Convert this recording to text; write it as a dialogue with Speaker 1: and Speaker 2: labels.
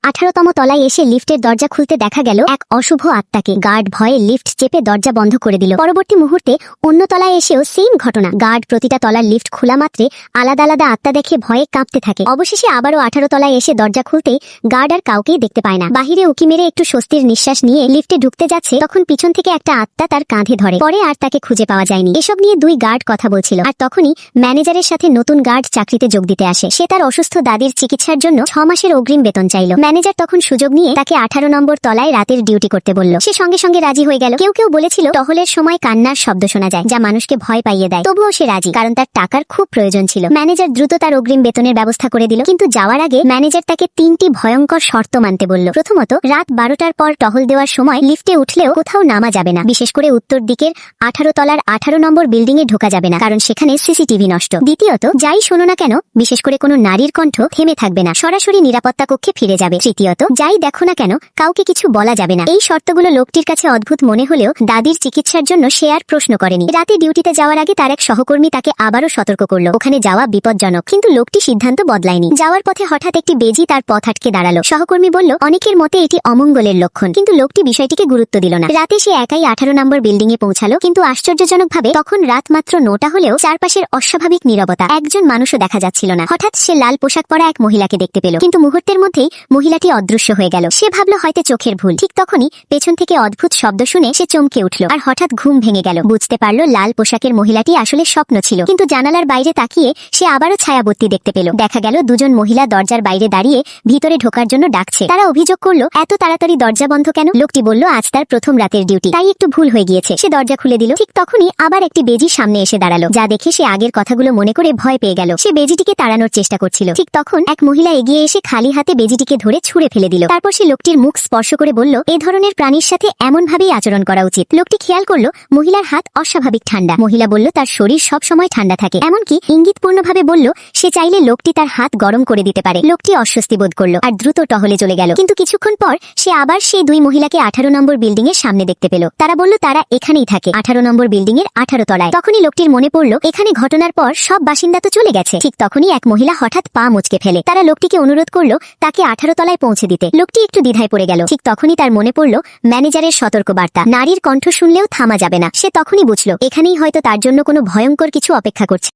Speaker 1: 18তম তলায় এসে লিফটের দরজা খুলতে দেখা গেল এক অশুভ আত্মাকে। গার্ড ভয়ে লিফট চেপে দরজা বন্ধ করে দিল। পরবর্তী মুহূর্তে অন্য তলায় এসেও সেম ঘটনা। গার্ড প্রতিটা তলার লিফট খোলা মাত্রে আলাদা আলাদা আত্মা দেখে ভয়ে কাঁপতে থাকে। অবশেষে আবারও 18 তলায় এসে দরজা খুলতেই গার্ড আর কাউকেই দেখতে পায় না। বাহিরে উকি মেরে একটু স্বস্তির নিঃশ্বাস নিয়ে লিফটে ঢুকতে যাচ্ছে, তখন পিছন থেকে একটা আত্মা তার কাঁধে ধরে। পরে আর তাকে খুঁজে পাওয়া যায়নি। এসব নিয়ে দুই গার্ড কথা বলছিল, আর তখনই ম্যানেজারের সাথে নতুন গার্ড চাকরিতে যোগ দিতে আসে। সে তার অসুস্থ দাদির চিকিৎসার জন্য 6 মাসের অগ্রিম বেতন চাইল। ম্যানেজার তখন সুযোগ নিয়ে তাকে 18 নম্বর তলায় রাতের ডিউটি করতে বলল। সে সঙ্গে সঙ্গে রাজি হয়ে গেল। কেউ কেউ বলেছিল টহলের সময় কান্নার শব্দ শোনা যায়, যা মানুষকে ভয় পাইয়ে দেয়। তবুও সে রাজি, কারণ তার টাকার খুব প্রয়োজন ছিল। ম্যানেজার দ্রুত তার অগ্রিম বেতনের ব্যবস্থা করে দিল। কিন্তু যাওয়ার আগে ম্যানেজার তাকে 3টি ভয়ঙ্কর শর্ত মানতে বলল। প্রথমত, রাত 12টার পর টহল দেওয়ার সময় লিফটে উঠলেও কোথাও নামা যাবে না। বিশেষ করে উত্তর দিকের 18 তলার 18 নম্বর বিল্ডিং এ ঢোকা যাবে না, কারণ সেখানে সিসিটিভি নষ্ট। দ্বিতীয়ত, যাই শোনো না কেন, বিশেষ করে কোনো নারীর কণ্ঠ থেমে থাকবে না, সরাসরি নিরাপত্তা কক্ষে ফিরে যাবে। তৃতীয়ত, যাই দেখো না কেন, কাউকে কিছু বলা যাবে না। এই শর্তগুলো লোকটির কাছে অদ্ভুত মনে হলেও দাদির চিকিৎসার জন্য সে আর প্রশ্ন করেনি। রাতে ডিউটিতে যাওয়ার আগে তার এক সহকর্মী তাকে আবারও সতর্ক করল, ওখানে যাওয়া বিপজ্জনক। কিন্তু লোকটি সিদ্ধান্ত বদলায়নি। যাওয়ার পথে হঠাৎ একটি বেজি তার পথ আটকে দাঁড়ালো। সহকর্মী বলল, অনেকের মতে এটি অমঙ্গলের লক্ষণ, কিন্তু লোকটি বিষয়টিকে গুরুত্ব দিল না। রাতে সে একাই 18 নম্বর বিল্ডিং এ পৌঁছালো। কিন্তু আশ্চর্যজনকভাবে তখন রাত মাত্র 9টা হলেও চারপাশের অস্বাভাবিক নীরবতা। একজন মানুষও দেখা যাচ্ছিল না। হঠাৎ সে লাল পোশাক পরা এক মহিলাকে দেখতে পেল, কিন্তু মুহূর্তের মধ্যেই মহিলাটি অদৃশ্য হয়ে গেল। সে ভাবল হয়তো চোখের ভুল। ঠিক তখনই পেছন থেকে অদ্ভুত শব্দ শুনে সে চমকে উঠল, আর হঠাৎ ঘুম ভেঙে গেল। বুঝতে পারল লাল পোশাকের মহিলাটি আসলে স্বপ্ন ছিল। কিন্তু জানালার বাইরে তাকিয়ে সে আবারও ছায়াবর্তী দেখতে পেল। দেখা গেল দুজন মহিলা দরজার বাইরে দাঁড়িয়ে ভিতরে ঢোকার জন্য ডাকছে। তারা অভিযোগ করলো, এত তাড়াতাড়ি দরজা বন্ধ কেন? লোকটি বলল, আজ তার প্রথম রাতের ডিউটি, তাই একটু ভুল হয়ে গিয়েছে। সে দরজা খুলে দিল। ঠিক তখনই আবার একটি বেজি সামনে এসে দাঁড়ালো, যা দেখে সে আগের কথাগুলো মনে করে ভয় পেয়ে গেল। সে বেজিটিকে তাড়ানোর চেষ্টা করছিল। ঠিক তখন এক মহিলা এগিয়ে এসে খালি হাতে বেজিটিকে ধরে ছুঁড়ে ফেলে দিল। তারপর সে লোকটির মুখ স্পর্শ করে বলল, এ ধরনের প্রাণীর সাথে এমন ভাবেই আচরণ করা উচিত। লোকটি খেয়াল করলো মহিলার হাত অস্বাভাবিক ঠান্ডা। মহিলা বলল, তার শরীর সব সময় ঠান্ডা থাকে। এমনকি ইঙ্গিতপূর্ণভাবে বলল সে চাইলে লোকটি তার হাত গরম করে দিতে পারে। লোকটি অস্বস্তি বোধ করলো আর দ্রুত টহলে চলে গেল। কিন্তু কিছুক্ষণ পর সে আবার সেই দুই মহিলাকে 18 নম্বর বিল্ডিং এর সামনে দেখতে পেল। তারা বলল তারা এখানেই থাকে, 18 নম্বর বিল্ডিং এর 18 তলায়। তখনই লোকটির মনে পড়ল, এখানে ঘটনার পর সব বাসিন্দা তো চলে গেছে। ঠিক তখনই এক মহিলা হঠাৎ পা মুচকে ফেলে। তারা লোকটিকে অনুরোধ করলো তাকে 18 তলায় পৌঁছে দিতে। লোকটি একটু দ্বিধায় পড়ে গেল। ঠিক তখনই তার মনে পড়ল ম্যানেজারের সতর্কবার্তা, নারীর কণ্ঠ শুনলেও থামা যাবে না। সে তখনই বুঝল এখানেই হয়তো তার জন্য কোনো ভয়ঙ্কর কিছু অপেক্ষা করছে।